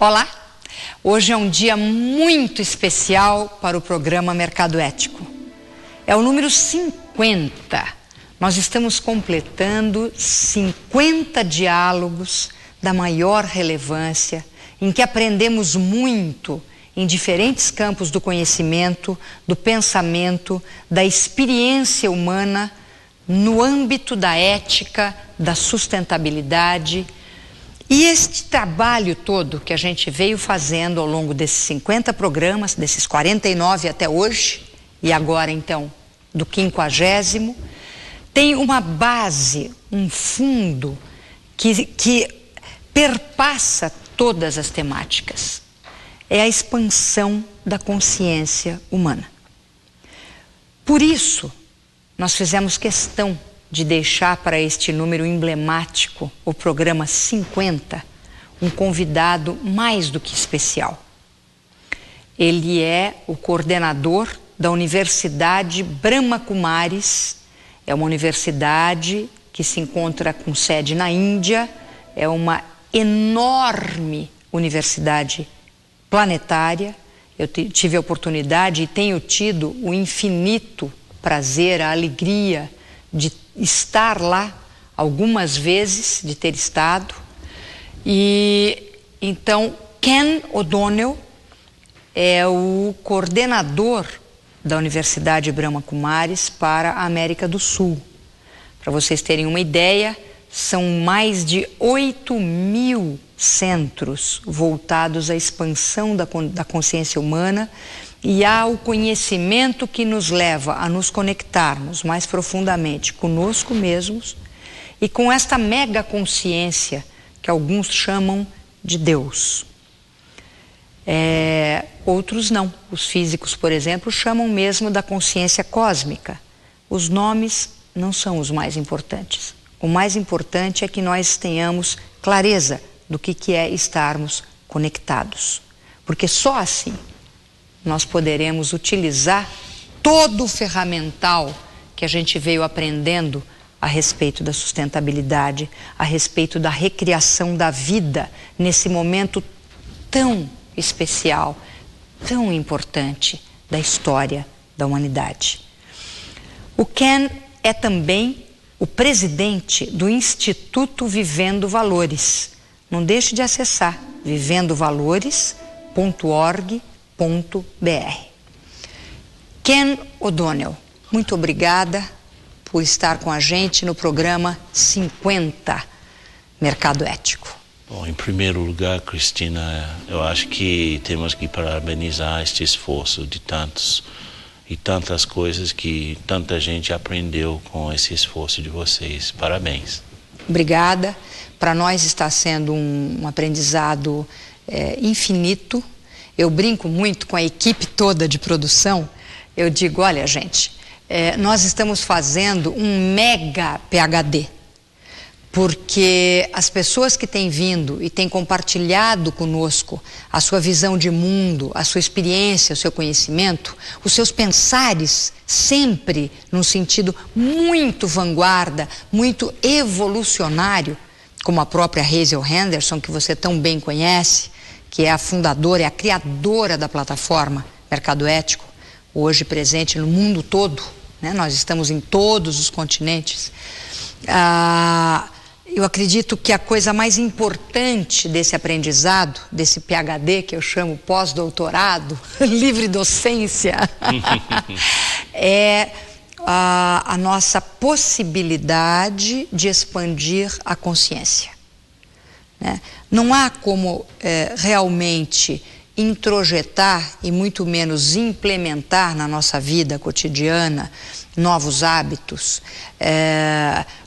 Olá! Hoje é um dia muito especial para o programa Mercado Ético. É o número 50. Nós estamos completando 50 diálogos da maior relevância, em que aprendemos muito em diferentes campos do conhecimento, do pensamento, da experiência humana, no âmbito da ética, da sustentabilidade. E este trabalho todo que a gente veio fazendo ao longo desses 50 programas, desses 49 até hoje, e agora então do 50º, tem uma base, um fundo que perpassa todas as temáticas. É a expansão da consciência humana. Por isso, nós fizemos questão de deixar para este número emblemático, o programa 50, um convidado mais do que especial. Ele é o coordenador da Universidade Brahma Kumaris. É uma universidade que se encontra com sede na Índia, é uma enorme universidade planetária. Eu tive a oportunidade e tenho tido o infinito prazer, a alegria de estar lá algumas vezes, de ter estado. E então Ken O'Donnell é o coordenador da Universidade Brahma Kumaris para a América do Sul. Para vocês terem uma ideia, são mais de 8.000 centros voltados à expansão da consciência humana e ao conhecimento que nos leva a nos conectarmos mais profundamente conosco mesmos e com esta mega consciência que alguns chamam de Deus. Outros não. Os físicos, por exemplo, chamam mesmo da consciência cósmica. Os nomes não são os mais importantes. O mais importante é que nós tenhamos clareza do que é estarmos conectados. Porque só assim nós poderemos utilizar todo o ferramental que a gente veio aprendendo a respeito da sustentabilidade, a respeito da recriação da vida nesse momento tão especial, tão importante da história da humanidade. O Ken é também o presidente do Instituto Vivendo Valores. Não deixe de acessar vivendovalores.org.br. Ken O'Donnell, muito obrigada por estar com a gente no programa 50 Mercado Ético. Bom, em primeiro lugar, Cristina, eu acho que temos que parabenizar este esforço de tantos e tantas coisas que tanta gente aprendeu com esse esforço de vocês. Parabéns. Obrigada. Para nós está sendo um aprendizado infinito. Eu brinco muito com a equipe toda de produção. Eu digo, olha, gente, nós estamos fazendo um mega PhD, porque as pessoas que têm vindo e têm compartilhado conosco a sua visão de mundo, a sua experiência, o seu conhecimento, os seus pensares, sempre num sentido muito vanguarda, muito evolucionário, como a própria Hazel Henderson, que você tão bem conhece, que é a fundadora e a criadora da plataforma Mercado Ético, hoje presente no mundo todo, né? Nós estamos em todos os continentes. Eu acredito que a coisa mais importante desse aprendizado, desse PhD, que eu chamo pós-doutorado, livre docência, é a nossa possibilidade de expandir a consciência, né? Não há como realmente introjetar e muito menos implementar na nossa vida cotidiana novos hábitos,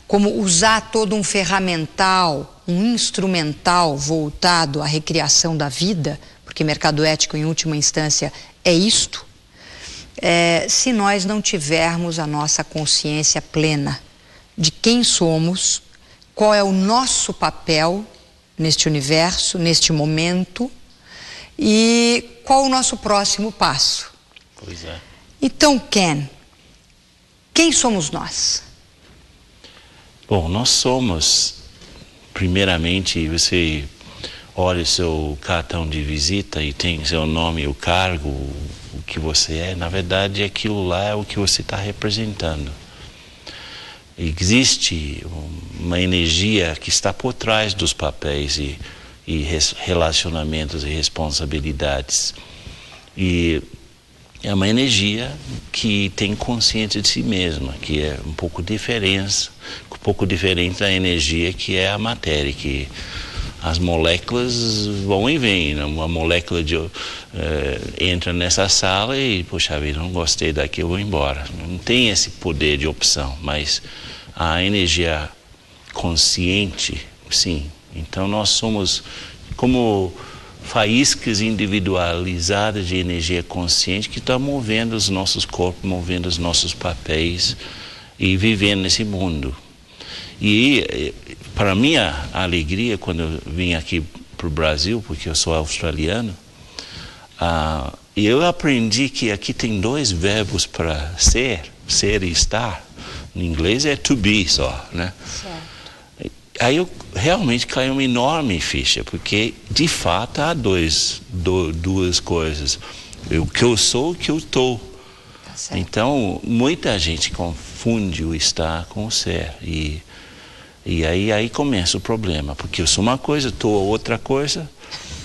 como usar todo um ferramental, um instrumental voltado à recriação da vida, porque mercado ético em última instância é isto, se nós não tivermos a nossa consciência plena de quem somos, qual é o nosso papel neste universo, neste momento, e qual o nosso próximo passo. Pois é. Então, Ken, quem somos nós? Bom, nós somos, primeiramente, você olha seu cartão de visita e tem seu nome, o cargo, o que você é, na verdade aquilo lá é o que você está representando. Existe uma energia que está por trás dos papéis e relacionamentos e responsabilidades. E é uma energia que tem consciência de si mesma, que é um pouco diferente da energia que é a matéria, que as moléculas vão e vêm, né? Uma molécula entra nessa sala e, poxa vida, não gostei daqui, eu vou embora. Não tem esse poder de opção, mas a energia consciente, sim. Então nós somos como faíscas individualizadas de energia consciente que estão movendo os nossos corpos, movendo os nossos papéis e vivendo nesse mundo. E para minha alegria, quando eu vim aqui para o Brasil, porque eu sou australiano, eu aprendi que aqui tem 2 verbos para ser e estar. Em inglês é to be só, né? Certo. Aí eu realmente caiu uma enorme ficha, porque de fato há duas coisas. O que eu sou, o que eu estou. Tá. Então, muita gente confunde o estar com o ser. E aí começa o problema, porque eu sou uma coisa, estou outra coisa,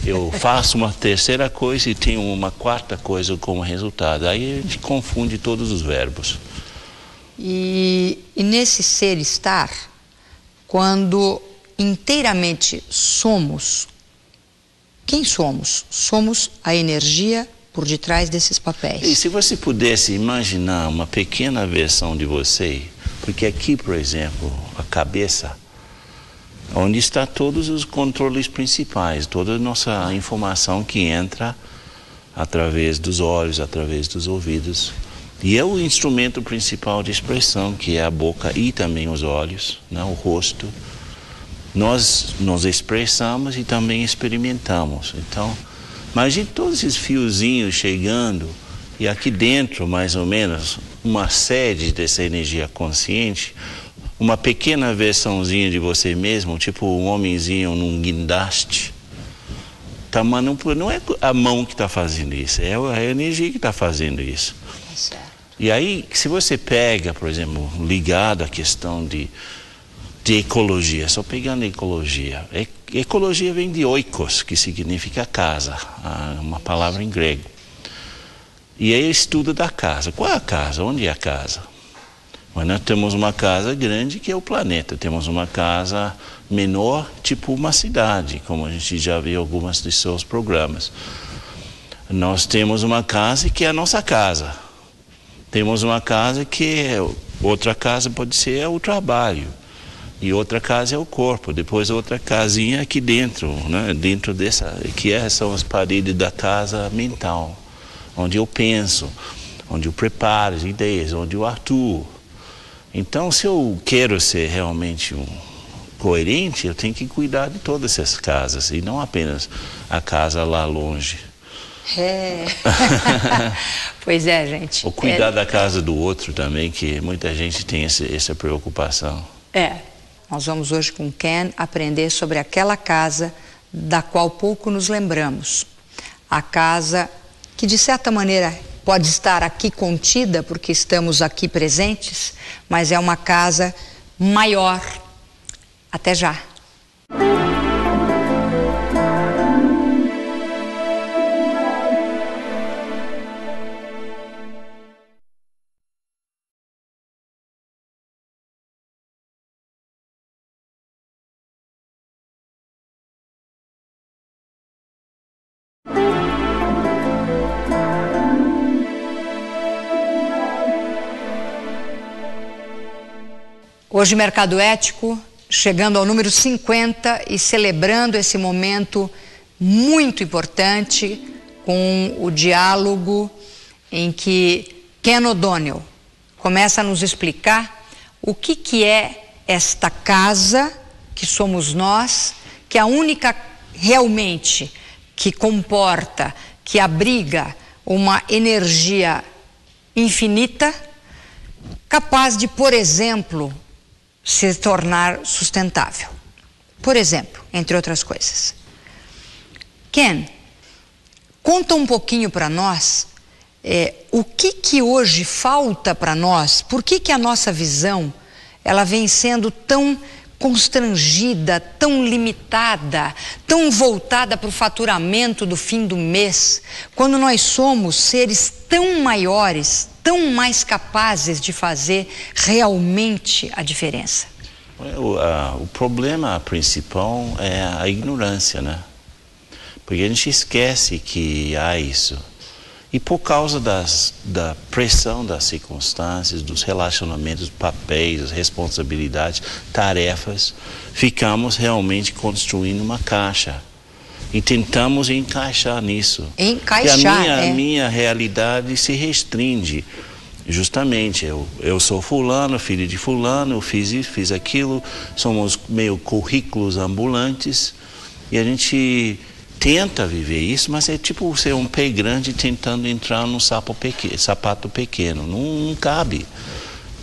eu faço uma terceira coisa e tenho uma quarta coisa como resultado. Aí a gente confunde todos os verbos. E nesse ser estar, quando inteiramente somos, quem somos? Somos a energia por detrás desses papéis. E se você pudesse imaginar uma pequena versão de você, porque aqui, por exemplo, a cabeça, onde está todos os controles principais, toda a nossa informação que entra através dos olhos, através dos ouvidos. E é o instrumento principal de expressão, que é a boca e também os olhos, né, o rosto. Nós nos expressamos e também experimentamos. Então, imagine todos esses fiozinhos chegando e aqui dentro, mais ou menos, uma sede dessa energia consciente, uma pequena versãozinha de você mesmo, tipo um homenzinho num guindaste. Não é a mão que está fazendo isso, é a energia que está fazendo isso. Certo. E aí, se você pega, por exemplo, ligado à questão de ecologia, só pegando a ecologia. Ecologia vem de oikos, que significa casa, uma palavra em grego. E aí estudo da casa. Qual é a casa? Onde é a casa? Mas nós temos uma casa grande que é o planeta. Temos uma casa menor, tipo uma cidade, como a gente já viu em alguns de seus programas. Nós temos uma casa que é a nossa casa. Temos uma casa que outra casa pode ser o trabalho. E outra casa é o corpo. Depois outra casinha aqui dentro, né? Dentro dessa, são as paredes da casa mental, onde eu penso, onde eu preparo as ideias, onde eu atuo. Então, se eu quero ser realmente coerente, eu tenho que cuidar de todas essas casas, e não apenas a casa lá longe. É. Pois é, gente. Ou cuidar da casa do outro também, que muita gente tem essa preocupação. Nós vamos hoje com Ken aprender sobre aquela casa da qual pouco nos lembramos. A casa que, de certa maneira, pode estar aqui contida, porque estamos aqui presentes, mas é uma casa maior. Até já! Hoje, Mercado Ético, chegando ao número 50 e celebrando esse momento muito importante com o diálogo em que Ken O'Donnell começa a nos explicar o que é esta casa que somos nós, que é a única realmente que comporta, que abriga uma energia infinita, capaz de, por exemplo, se tornar sustentável. Por exemplo, entre outras coisas. Ken, conta um pouquinho para nós o que hoje falta para nós, por que a nossa visão ela vem sendo tão constrangida, tão limitada, tão voltada para o faturamento do fim do mês, quando nós somos seres tão maiores, tão mais capazes de fazer realmente a diferença? O problema principal é a ignorância, né? Porque a gente esquece que há isso. E por causa da pressão das circunstâncias, dos relacionamentos, papéis, responsabilidades, tarefas, ficamos realmente construindo uma caixa. E tentamos encaixar nisso. Encaixar, e a minha realidade se restringe. Justamente, eu sou fulano, filho de fulano, eu fiz isso, fiz aquilo, somos meio currículos ambulantes, e a gente tenta viver isso, mas é tipo ser um pé grande tentando entrar num sapato pequeno, não cabe.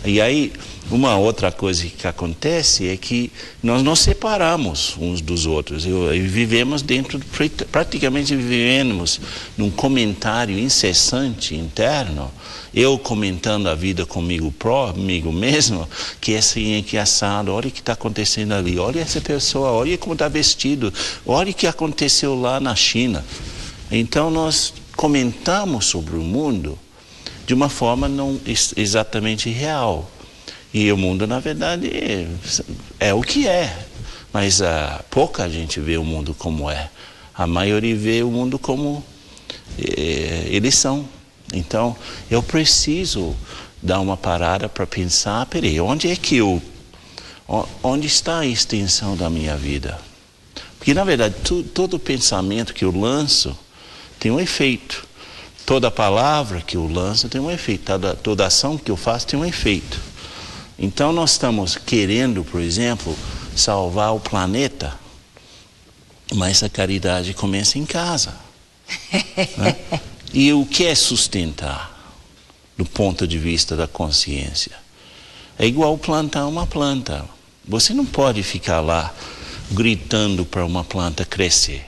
E aí, uma outra coisa que acontece é que nós nos separamos uns dos outros. E vivemos praticamente vivemos num comentário incessante interno. Eu comentando a vida comigo mesmo, que é assim, que é assado, olha o que está acontecendo ali, olha essa pessoa, olha como está vestido, olha o que aconteceu lá na China. Então nós comentamos sobre o mundo de uma forma não exatamente real. E o mundo, na verdade, é o que é. Mas pouca gente vê o mundo como é. A maioria vê o mundo como eles são. Então, eu preciso dar uma parada para pensar, peraí, onde está a extensão da minha vida? Porque, na verdade, todo pensamento que eu lanço tem um efeito. Toda palavra que eu lanço tem um efeito. Toda ação que eu faço tem um efeito. Então, nós estamos querendo, por exemplo, salvar o planeta, mas a caridade começa em casa. Né? E o que é sustentar, do ponto de vista da consciência? É igual plantar uma planta. Você não pode ficar lá gritando para uma planta crescer.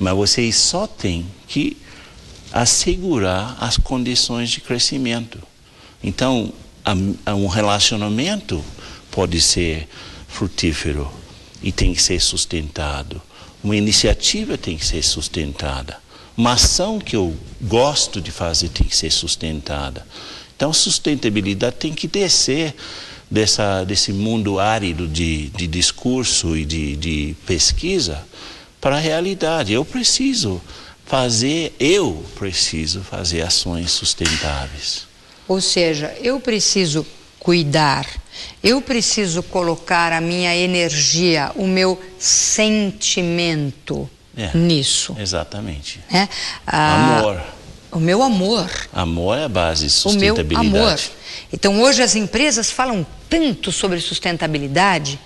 Mas você só tem que assegurar as condições de crescimento. Então, um relacionamento pode ser frutífero e tem que ser sustentado. Uma iniciativa tem que ser sustentada. Uma ação que eu gosto de fazer tem que ser sustentada. Então, sustentabilidade tem que descer desse mundo árido de discurso e de pesquisa para a realidade. Eu preciso fazer ações sustentáveis. Ou seja, eu preciso cuidar, eu preciso colocar a minha energia, o meu sentimento nisso. Exatamente. Amor. O meu amor. Amor é a base de sustentabilidade. O meu amor. Então, hoje as empresas falam tanto sobre sustentabilidade,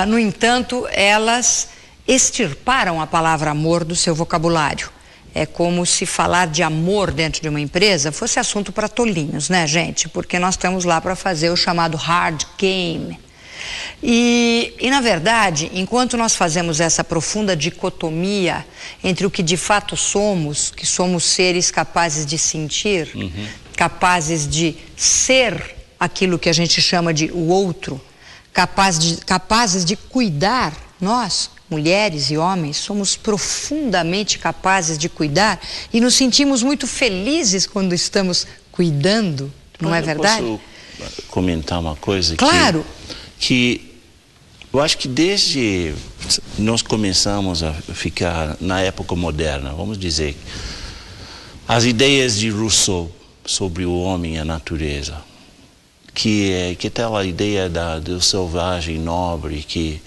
no entanto, elas extirparam a palavra amor do seu vocabulário. É como se falar de amor dentro de uma empresa fosse assunto para tolinhos, né, gente? Porque nós estamos lá para fazer o chamado hard game. E, na verdade, enquanto nós fazemos essa profunda dicotomia entre o que de fato somos, que somos seres capazes de sentir, capazes de ser aquilo que a gente chama de o outro, capazes de cuidar, nós, mulheres e homens, somos profundamente capazes de cuidar e nos sentimos muito felizes quando estamos cuidando, não é verdade? Posso comentar uma coisa? Claro! Que eu acho que desde nós começamos a ficar na época moderna, vamos dizer, as ideias de Rousseau sobre o homem e a natureza, que é aquela ideia do selvagem nobre que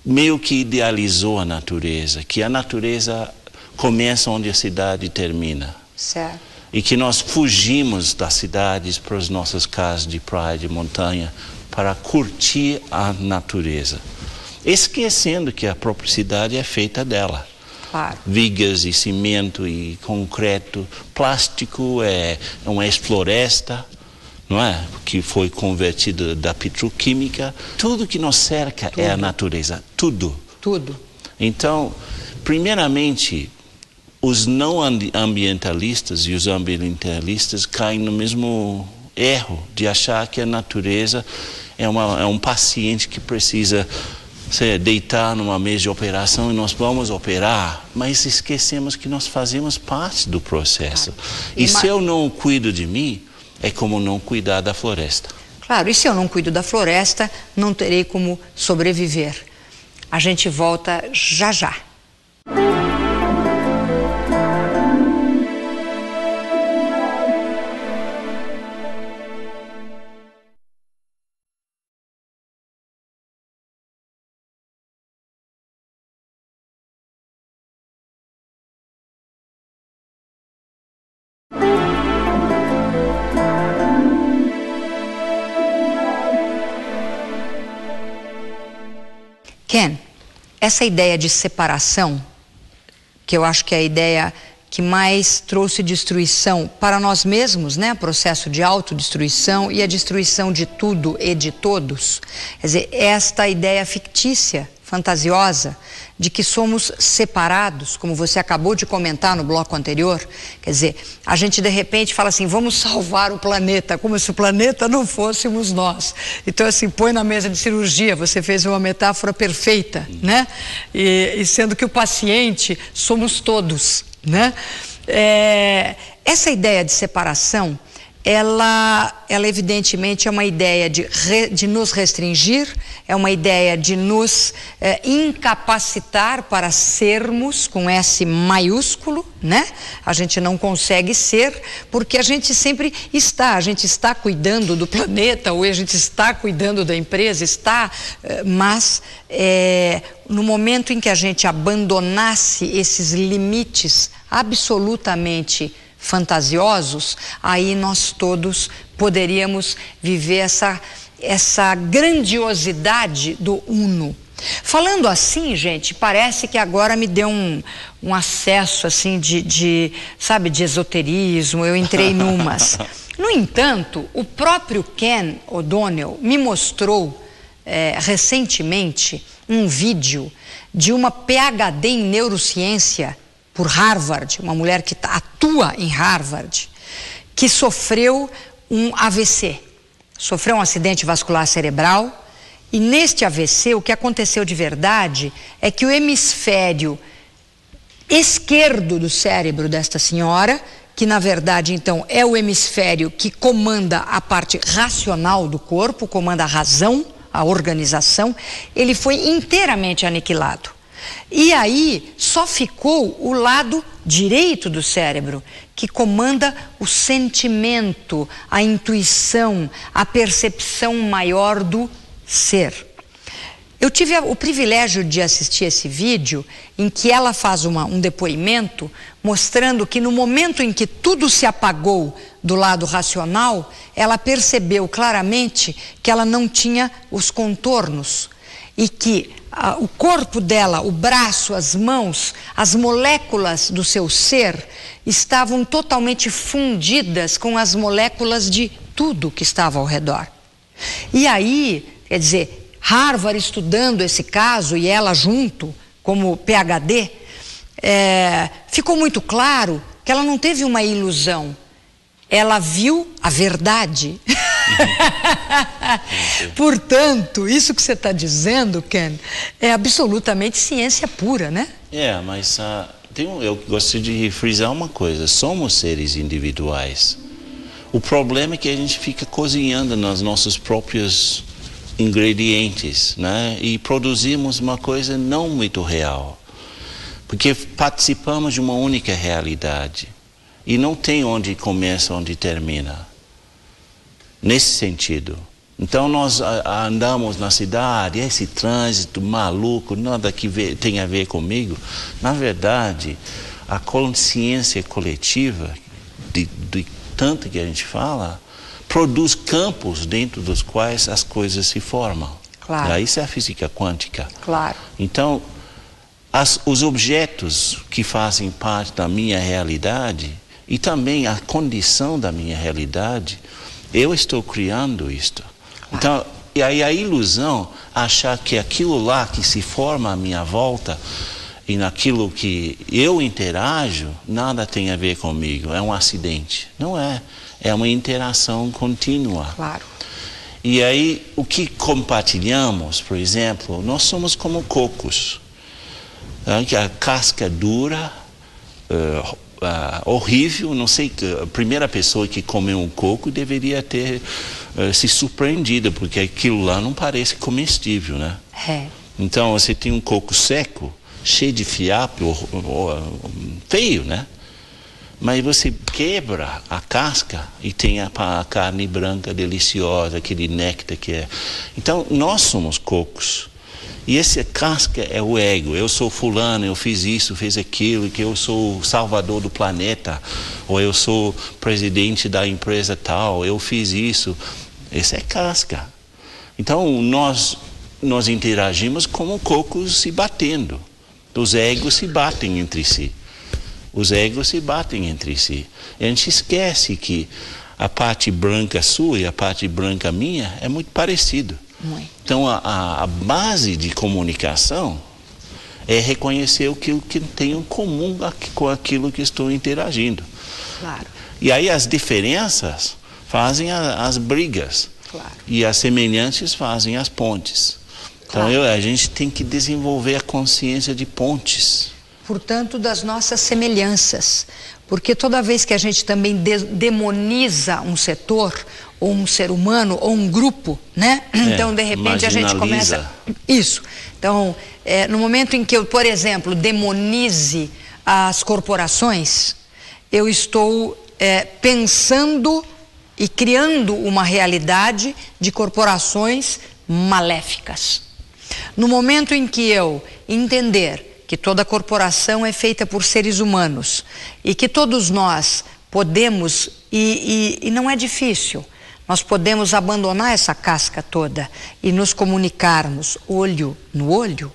meio que idealizou a natureza, que a natureza começa onde a cidade termina. Certo. E que nós fugimos das cidades para as nossas casas de praia, de montanha, para curtir a natureza, esquecendo que a própria cidade é feita dela. Claro. Vigas e cimento e concreto, plástico é uma ex-floresta, não é? Que foi convertido da petroquímica. Tudo que nos cerca é a natureza, tudo. Tudo. Então, Primeiramente, os não ambientalistas e os ambientalistas caem no mesmo erro de achar que a natureza é um paciente que precisa deitar numa mesa de operação e nós vamos operar, mas esquecemos que nós fazemos parte do processo. E se eu não cuido de mim, é como não cuidar da floresta. Claro, e se eu não cuido da floresta, não terei como sobreviver. A gente volta já já. Ken, essa ideia de separação, que eu acho que é a ideia que mais trouxe destruição para nós mesmos, né? Processo de autodestruição e a destruição de tudo e de todos. Quer dizer, esta ideia fictícia, fantasiosa, de que somos separados, como você acabou de comentar no bloco anterior. Quer dizer, a gente de repente fala assim, vamos salvar o planeta, como se o planeta não fôssemos nós. Então assim, põe na mesa de cirurgia, você fez uma metáfora perfeita, né? E sendo que o paciente somos todos, né? Essa ideia de separação, ela evidentemente é uma ideia de nos restringir, é uma ideia de nos incapacitar para sermos com S maiúsculo, né? A gente não consegue ser porque a gente sempre a gente está cuidando do planeta ou a gente está cuidando da empresa, mas no momento em que a gente abandonasse esses limites absolutamente fantasiosos, aí nós todos poderíamos viver essa grandiosidade do uno. Falando assim, gente, parece que agora me deu um acesso assim de esoterismo, eu entrei numas. No entanto, o próprio Ken O'Donnell me mostrou recentemente um vídeo de uma PhD em neurociência por Harvard, uma mulher que atua em Harvard, que sofreu um AVC, sofreu um acidente vascular cerebral, e neste AVC o que aconteceu de verdade é que o hemisfério esquerdo do cérebro desta senhora, que na verdade então é o hemisfério que comanda a parte racional do corpo, comanda a razão, a organização, ele foi inteiramente aniquilado. E aí só ficou o lado direito do cérebro, que comanda o sentimento, a intuição, a percepção maior do ser. Eu tive o privilégio de assistir esse vídeo em que ela faz um depoimento mostrando que no momento em que tudo se apagou do lado racional, ela percebeu claramente que ela não tinha os contornos e que o corpo dela, o braço, as mãos, as moléculas do seu ser estavam totalmente fundidas com as moléculas de tudo que estava ao redor. E aí, quer dizer, Harvard estudando esse caso e ela junto, como PhD, ficou muito claro que ela não teve uma ilusão, ela viu a verdade. Portanto, isso que você está dizendo, Ken, é absolutamente ciência pura, né? Mas eu gosto de frisar uma coisa, somos seres individuais. O problema é que a gente fica cozinhando nos nossos próprios ingredientes, né? E produzimos uma coisa não muito real, porque participamos de uma única realidade e não tem onde começa, onde termina. Nesse sentido. Então nós andamos na cidade, esse trânsito maluco, nada que tem a ver comigo. Na verdade, a consciência coletiva, de tanto que a gente fala, produz campos dentro dos quais as coisas se formam. Claro. Isso é a física quântica. Claro. Então, os objetos que fazem parte da minha realidade e também a condição da minha realidade, eu estou criando isto. Claro. Então, e aí a ilusão, achar que aquilo lá que se forma à minha volta e naquilo que eu interajo, nada tem a ver comigo, é um acidente. Não é, é uma interação contínua. Claro. E aí, o que compartilhamos, por exemplo, nós somos como cocos. A casca dura, horrível, não sei, a primeira pessoa que comeu um coco deveria ter se surpreendido, porque aquilo lá não parece comestível, né? É. Então, você tem um coco seco, cheio de fiapo, feio, né? Mas você quebra a casca e tem a carne branca deliciosa, aquele néctar que é. Então, nós somos cocos. E essa casca é o ego. Eu sou fulano, eu fiz isso, fiz aquilo, que eu sou o salvador do planeta. Ou eu sou presidente da empresa tal, eu fiz isso. Essa é casca. Então, nós interagimos como cocos se batendo. Os egos se batem entre si. Os egos se batem entre si. E a gente esquece que a parte branca sua e a parte branca minha é muito parecido. Muito. Então, a base de comunicação é reconhecer o que tem em comum com aquilo que estou interagindo. Claro. E aí as diferenças fazem as brigas. Claro. E as semelhanças fazem as pontes. Então, Claro. a gente tem que desenvolver a consciência de pontes. Portanto, das nossas semelhanças. Porque toda vez que a gente também demoniza um setor, ou um ser humano, ou um grupo, né? Então, de repente, a gente começa... Isso. Então, no momento em que eu, por exemplo, demonize as corporações, eu estou pensando e criando uma realidade de corporações maléficas. No momento em que eu entender que toda corporação é feita por seres humanos e que todos nós podemos, e não é difícil, nós podemos abandonar essa casca toda e nos comunicarmos olho no olho,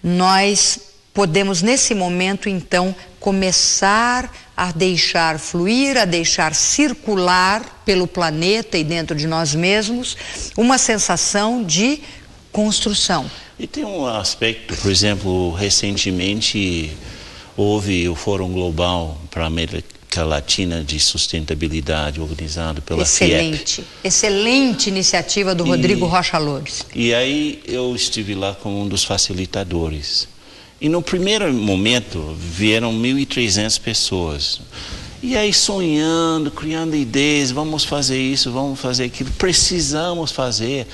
nós podemos nesse momento então começar a deixar fluir, a deixar circular pelo planeta e dentro de nós mesmos uma sensação de construção. E tem um aspecto, por exemplo, recentemente houve o Fórum Global para a América Latina de Sustentabilidade, organizado pela FIEP. Excelente iniciativa do Rodrigo Rocha Loures. E aí eu estive lá como um dos facilitadores. E no primeiro momento vieram 1.300 pessoas. E aí sonhando, criando ideias, vamos fazer isso, vamos fazer aquilo, precisamos fazer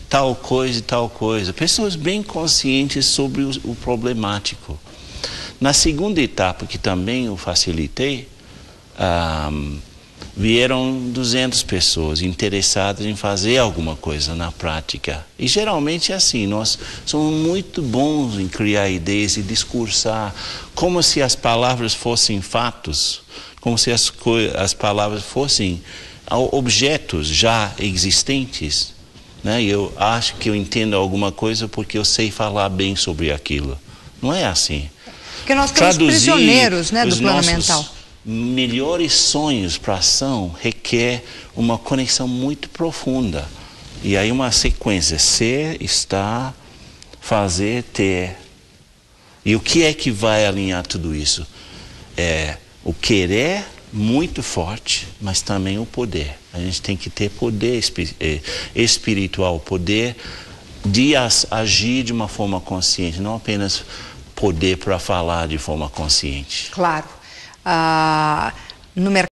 tal coisa e tal coisa. Pessoas bem conscientes sobre o problemático. Na segunda etapa, que também eu facilitei, vieram 200 pessoas interessadas em fazer alguma coisa na prática. E geralmente é assim, nós somos muito bons em criar ideias e discursar, como se as palavras fossem fatos, como se as palavras fossem objetos já existentes. Né? Eu acho que eu entendo alguma coisa porque eu sei falar bem sobre aquilo. Não é assim. Porque nós somos prisioneiros, né, do plano mental. Melhores sonhos para ação requer uma conexão muito profunda. E aí uma sequência: ser, estar, fazer, ter. E o que é que vai alinhar tudo isso? É o querer muito forte, mas também o poder. A gente tem que ter poder espiritual, poder de agir de uma forma consciente, não apenas poder para falar de forma consciente. Claro. No mercado